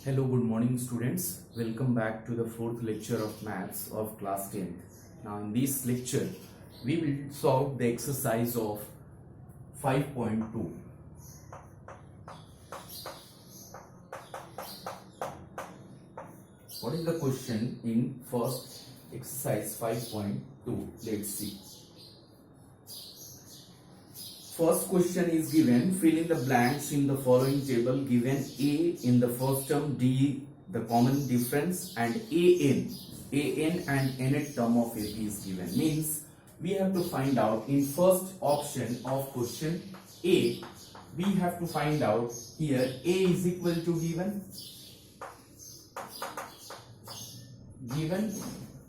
Hello, good morning students. Welcome back to the fourth lecture of maths of class 10th. Now in this lecture, we will solve the exercise of 5.2. What is the question in first exercise 5.2? Let's see. First question is given, fill in the blanks in the following table, given A in the first term, D the common difference, and an and nth term of AP is given. Means we have to find out in first option of question A, we have to find out here A is equal to given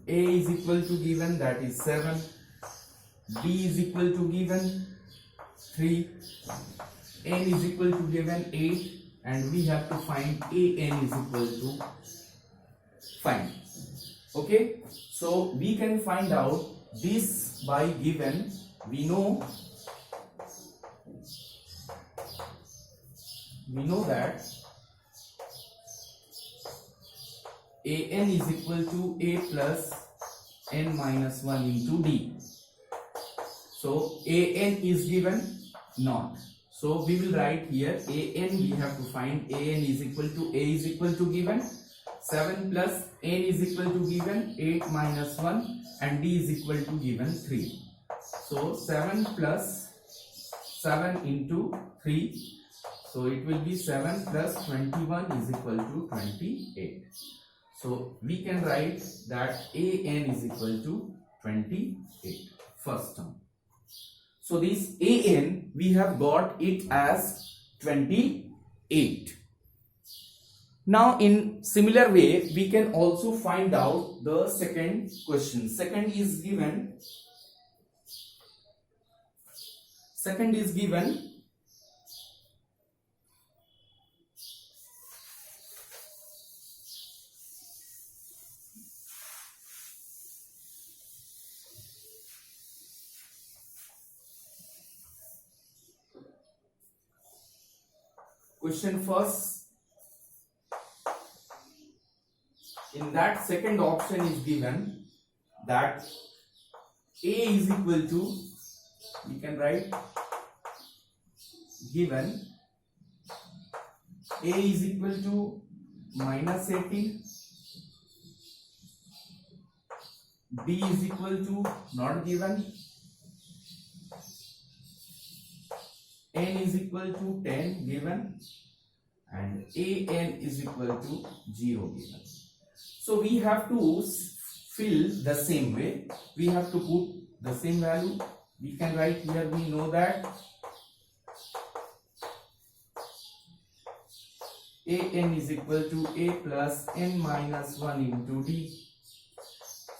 A is equal to given, that is 7, D is equal to given 3, n is equal to given 8, and we have to find an is equal to find. Okay, so we can find out this by given. We know that an is equal to a plus n minus 1 into d. So an is given not. So we will write here an, we have to find an is equal to a is equal to given 7 plus n is equal to given 8 minus 1 and d is equal to given 3. So 7 plus 7 into 3. So it will be 7 plus 21 is equal to 28. So we can write that an is equal to 28, first term. So this an, we have got it as 28. Now in similar way, we can also find out the second question. Second is given question first. In that second option is given that a is equal to, we can write given a is equal to minus 18, b is equal to not given, n is equal to 10 given, and an is equal to 0 given. So we have to fill the same way. We have to put the same value. We can write here, we know that an is equal to a plus n minus 1 into d.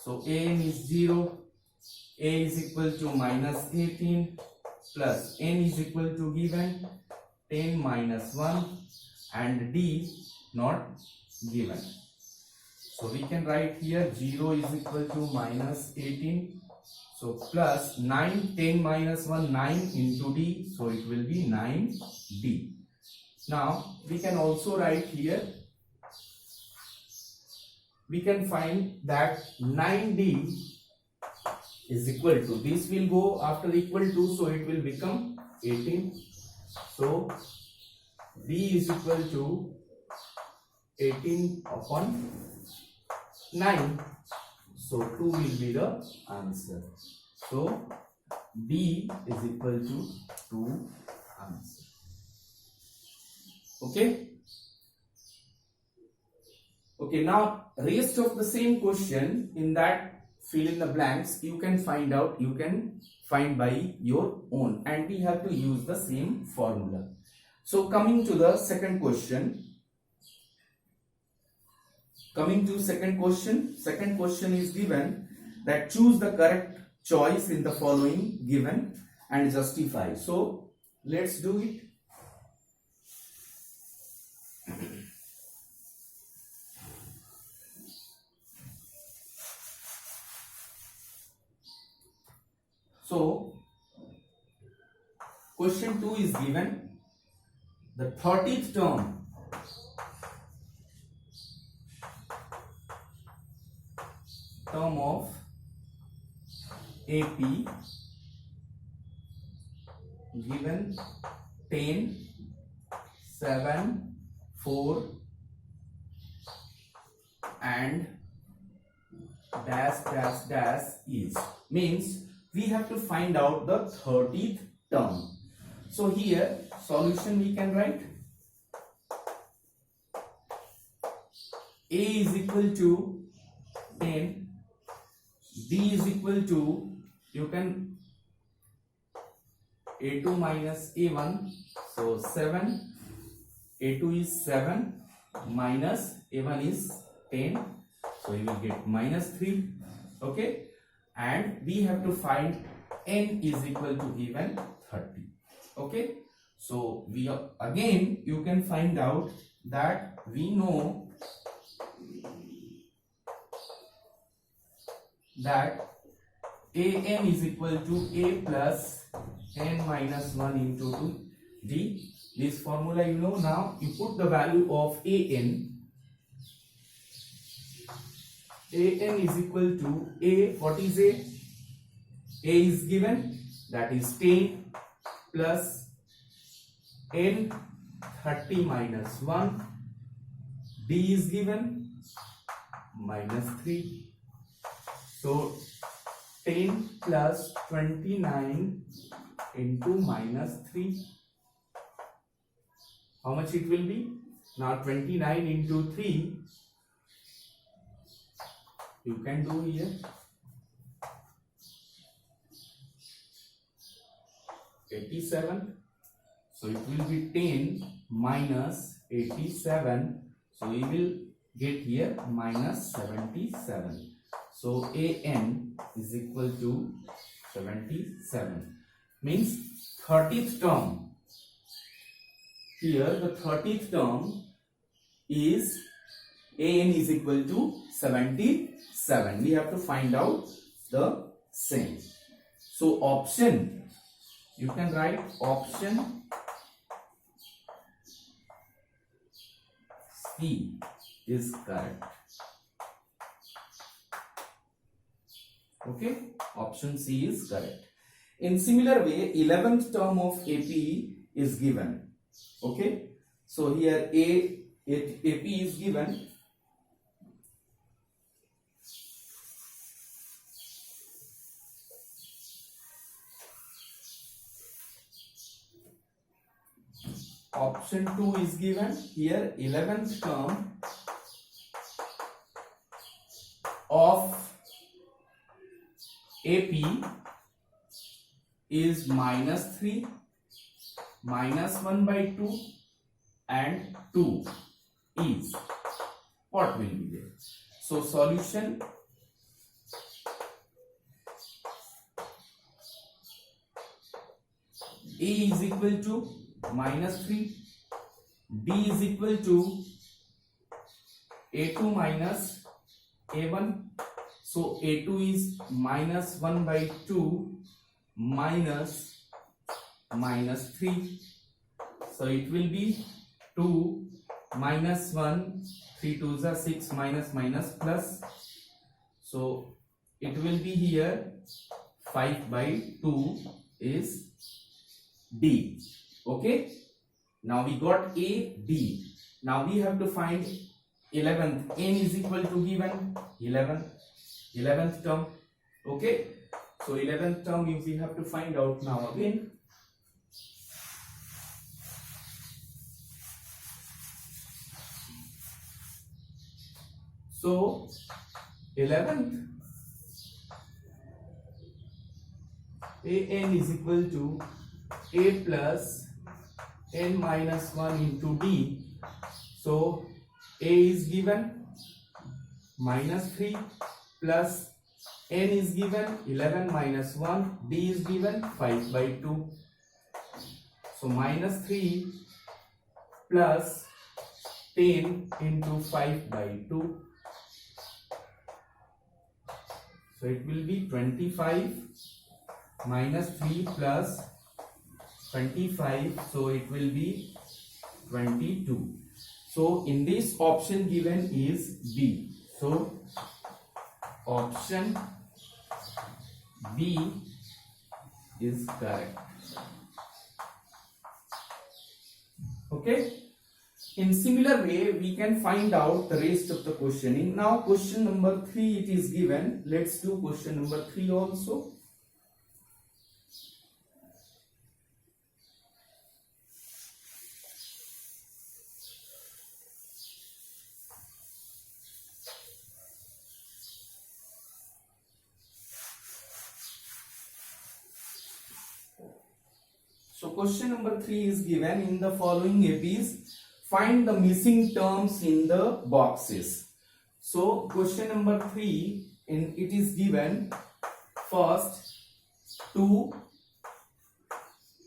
So an is 0, a is equal to minus 18 plus n is equal to given 10 minus 1 and d not given. So we can write here 0 is equal to minus 18. So plus 9, 10 minus 1, 9 into d. So it will be 9d. Now we can also write here, we can find that 9d is equal to, this will go after equal to, so it will become 18. So d is equal to 18 upon 9. So 2 will be the answer. So d is equal to 2 answer. Okay. Okay, now rest of the same question, in that fill in the blanks, you can find out, you can find by your own, and we have to use the same formula. So coming to the second question. Second question is given that choose the correct choice in the following given and justify. So let's do it. So question 2 is given, the 30th term term of AP given 10, 7, 4 and dash dash dash is, means we have to find out the 30th term. So here solution we can write A is equal to 10, D is equal to, you can A2 minus A1, so 7, A2 is 7 minus A1 is 10, so you will get minus 3, okay, and we have to find n is equal to given 30, okay. So we are, again you can find out that we know that an is equal to a plus n minus 1 into 2d. This formula you know. Now you put the value of an is equal to a, what is a is given, that is 10 plus n 30 minus 1, d is given minus 3. So 10 plus 29 into minus 3. How much it will be? Now 29 into 3, you can do here. 87. So it will be 10 minus 87. So we will get here minus 77. So an is equal to 77. Means 30th term. Here the 30th term is an is equal to 77. We have to find out the same. So option, you can write option C is correct. Okay, option C is correct. In similar way, 11th term of AP is given. Okay, so here AP is given. Option 2 is given. Here 11th term of AP is minus 3, minus 1 by 2 and 2 is, what will be there? So solution, A is equal to minus 3, D is equal to A2 minus A1. So A2 is minus 1 by 2 minus 3. So it will be 2 minus 1, 3 2s are 6, minus plus. So it will be here 5 by 2 is D. Okay. Now we got A, D. Now we have to find 11th. N is equal to given 11th term. Okay. So 11th term we have to find out now again. So 11th an is equal to a plus n minus 1 into d. So a is given minus 3 plus n is given 11 minus 1, d is given 5 by 2. So minus 3 plus 10 into 5 by 2. So it will be 25 minus 3 plus 25. So it will be 22. So in this option given is B. So option B is correct. Okay. In similar way, we can find out the rest of the questioning. Now, question number 3 it is given. Let's do question number 3 also. So, question number 3 is given. In the following APs, find the missing terms in the boxes. So, question number 3, it is given first 2,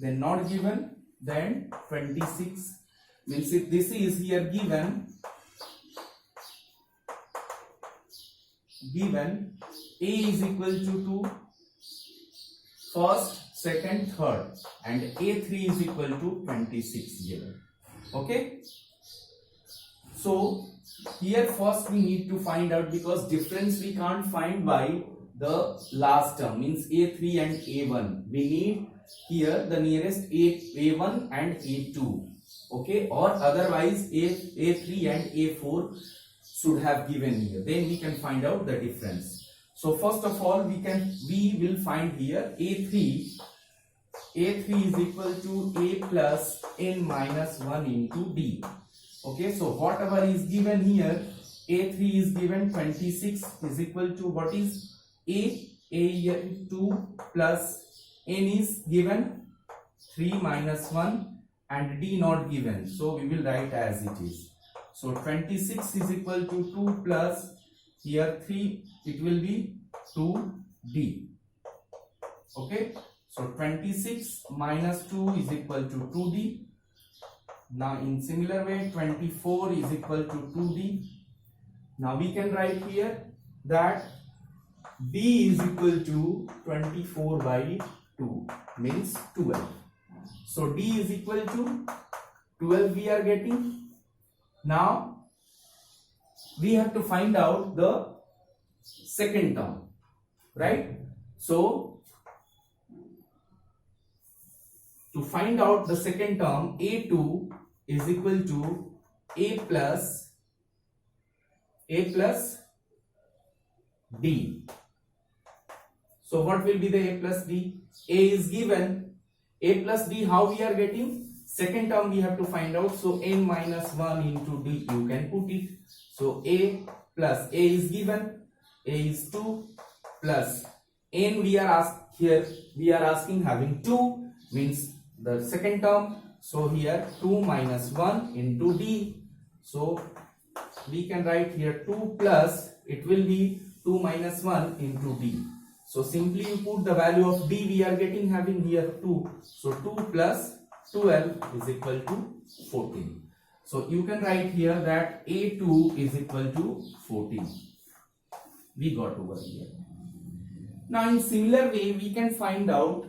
then not given, then 26. Means if this is here given A is equal to 2, first, second, third, and A3 is equal to 26 given. Okay. So here first we need to find out, because difference we can't find by the last term, means A3 and A1. We need here the nearest A1 and A2. Okay, or otherwise A3 and A4 should have given here. Then we can find out the difference. So first of all, we will find here A3 is equal to A plus n minus 1 into D. Okay, so whatever is given here, A3 is given 26 is equal to what is A2 plus n is given 3 minus 1 and D not given. So we will write as it is. So 26 is equal to 2 plus here 3, it will be 2D. Okay. So 26 minus 2 is equal to 2D. Now in similar way 24 is equal to 2D. Now we can write here that D is equal to 24 by 2 means 12. So D is equal to 12 we are getting. Now we have to find out the second term, right? So to find out the second term, A2 is equal to A plus D. So what will be the A plus D? A is given. A plus D, how we are getting? Second term we have to find out. So n minus 1 into D you can put it. So A plus A is given. A is 2 plus n we are asking having 2 means the second term. So here 2 minus 1 into D. So we can write here 2 plus, it will be 2 minus 1 into D. So simply you put the value of D we are getting having here 2. So 2 plus 12 is equal to 14. So you can write here that A2 is equal to 14. We got over here. Now in similar way we can find out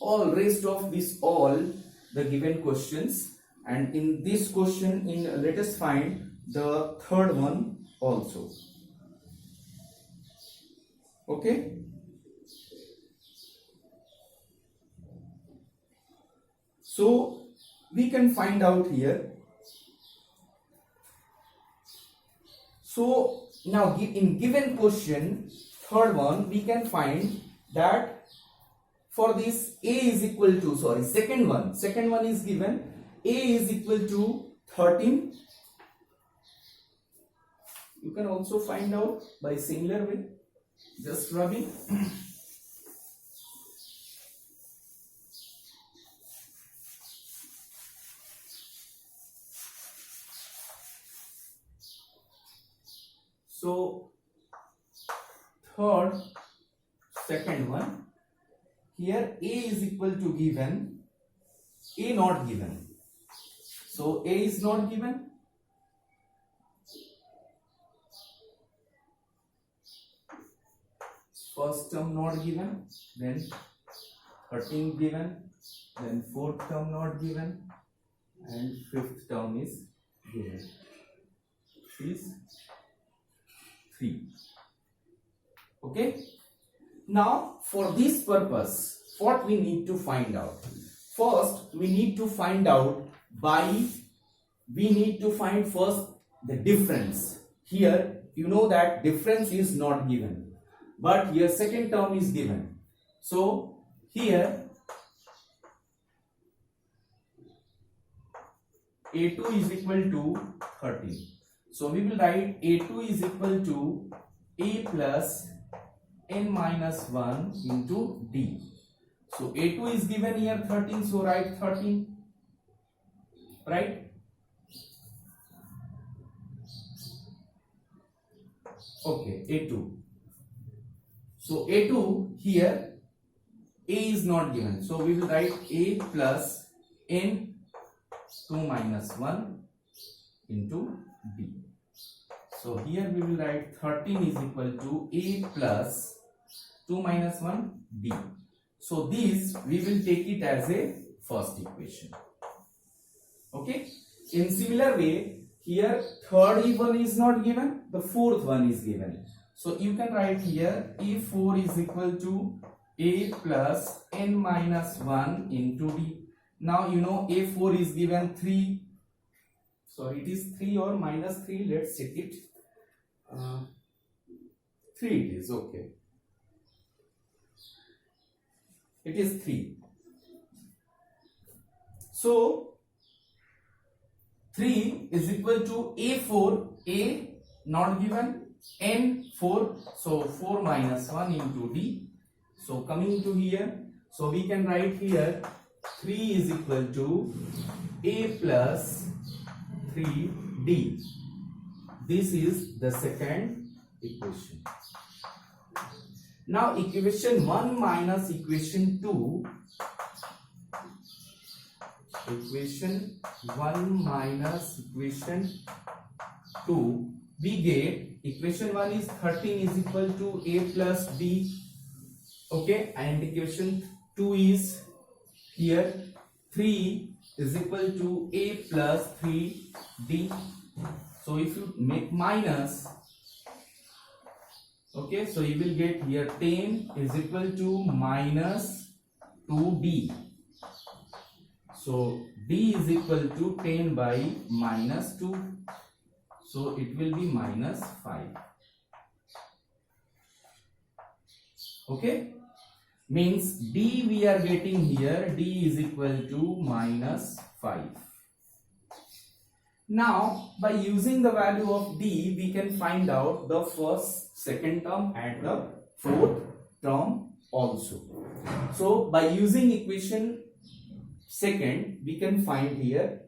all rest of the given questions, and in this question let us find the third one also. Okay. So we can find out here. So now in given question, third one, we can find that for this A is equal to, second one is given, A is equal to 13. You can also find out by similar way, just rubbing. So second one, here A is equal to given, A not given. So A is not given. First term not given, then 13 given, then fourth term not given, and fifth term is given. Is 3. Okay. Now for this purpose, what we need to find out? First, we need to find out we need to find first the difference. Here, you know that difference is not given, but here second term is given. So here A2 is equal to 13. So we will write A2 is equal to A plus n minus 1 into D. So A2 is given here 13, so write 13, right? Okay, A2. So A2 here, A is not given. So we will write A plus n 2 minus 1 into D. So here we will write 13 is equal to A plus 2 minus 1 D. So this we will take it as a first equation. Okay. In similar way, here third one is not given, the fourth one is given. So you can write here A4 is equal to A plus n minus 1 into D. Now you know A4 is given 3. Sorry, it is 3 or minus 3. Let's check it. 3 it is, okay. It is 3. So 3 is equal to A4, A not given, N 4, so 4 minus 1 into D. So coming to here, so we can write here 3 is equal to A plus 3D. This is the second equation. Now equation 1 minus equation 2. Equation 1 minus equation 2. We get equation 1 is 13 is equal to A plus B. Okay, and equation 2 is here 3 is equal to A plus 3D. So if you make minus, okay, so you will get here 10 is equal to minus 2D. So D is equal to 10 by minus 2. So it will be minus 5. Okay. Means D we are getting here, D is equal to minus 5. Now by using the value of D, we can find out the first, second term and the fourth term also. So by using equation second, we can find here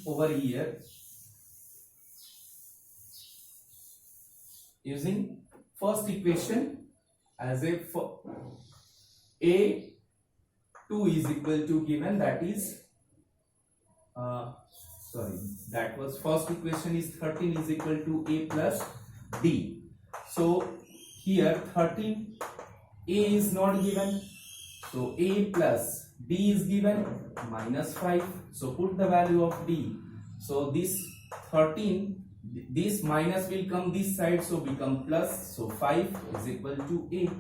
over here using first equation as a A2 is equal to given, that is that was first equation is 13 is equal to A plus D. So here 13, A is not given, so A plus D is given minus 5. So put the value of D. So this 13, this minus will come this side, so become plus. So 5 is equal to A.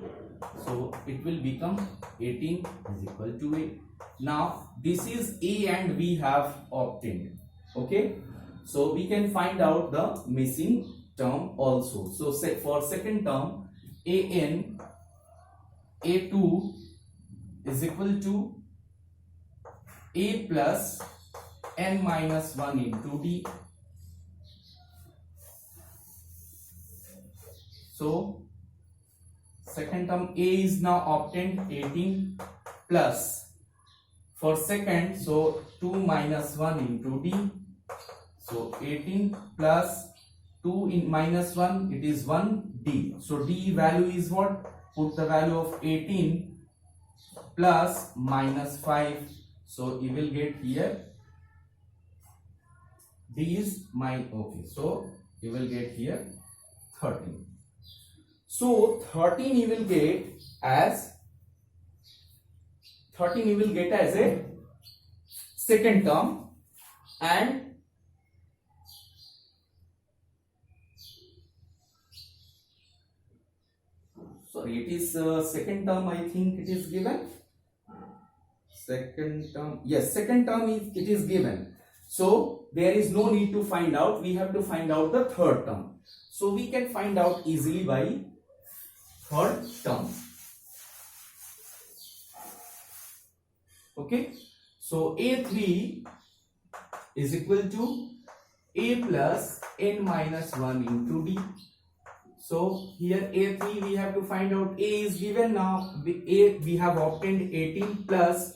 So it will become 18 is equal to A. Now this is A and we have obtained. Okay. So we can find out the missing term also. So for second term, A2 is equal to A plus n minus 1 into D. So second term A is now obtained, 18 plus for second, so 2 minus 1 into D. So 18 plus 2 in minus 1, it is 1D. So D value is what? Put the value of 18 plus minus 5. So you will get here D is okay. So you will get here 13. So 13 you will get as a second term, and sorry, it is second term, I think it is given. Second term, yes, second term is, it is given. So there is no need to find out, we have to find out the third term. So we can find out easily by third term. Okay, so a3 is equal to a plus n minus 1 into d. So here a3 we have to find out, a is given. Now we have obtained 18 plus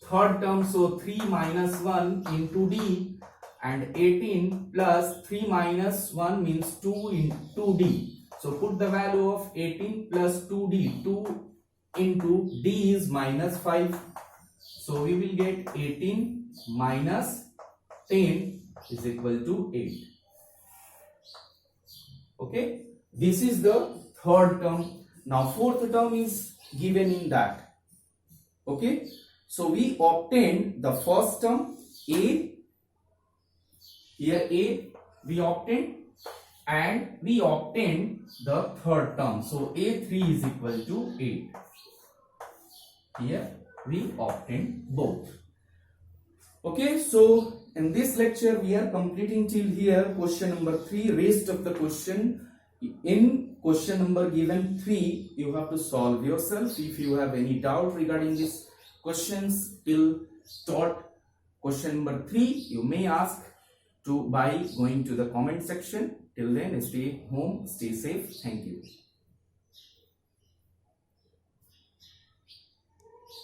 third term, so 3 minus 1 into d, and 18 plus 3 minus 1 means 2 into d. So put the value of 18 plus 2d, 2 into d is minus 5. So we will get 18 minus 10 is equal to 8. Okay, this is the third term. Now fourth term is given in that. Okay, so we obtained the first term, a, here a we obtained, and we obtained the third term. So a3 is equal to 8. Here we obtained both. Okay, so in this lecture we are completing till here question number 3. Rest of the question, in question number given 3, you have to solve yourself. If you have any doubt regarding these questions till start question number 3, you may ask by going to the comment section. Till then, stay home, stay safe. Thank you.